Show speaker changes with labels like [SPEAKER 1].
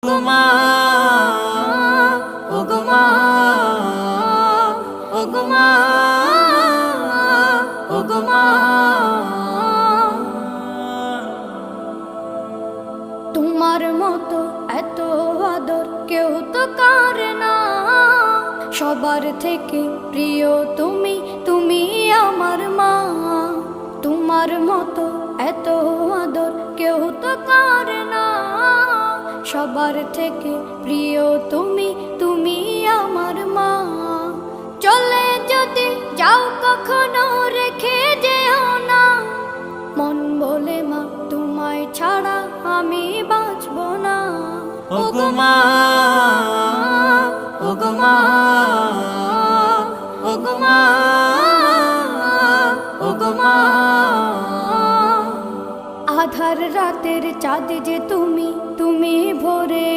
[SPEAKER 1] ওগো মা, ওগো মা, ওগো মা, ওগো মা। তোমার মতো এত আদর কেউ তো করে না, সবার থেকে প্রিয় তুমি, তুমি আমার মা। তোমার মতো এত আদর কেউ তো করে না, সবার থেকে প্রিয় তুমি, তুমি আমার মা। চলে যদি যাও কখনো রেখে যেও না, মন বলে মা তোমায় ছাড়া আমি বাঁচব না। ওগো মা, ওগো মা, ওগো মা, ওগো মা। আধার রাতের চাঁদ যে তুমি, তুমি ভোরে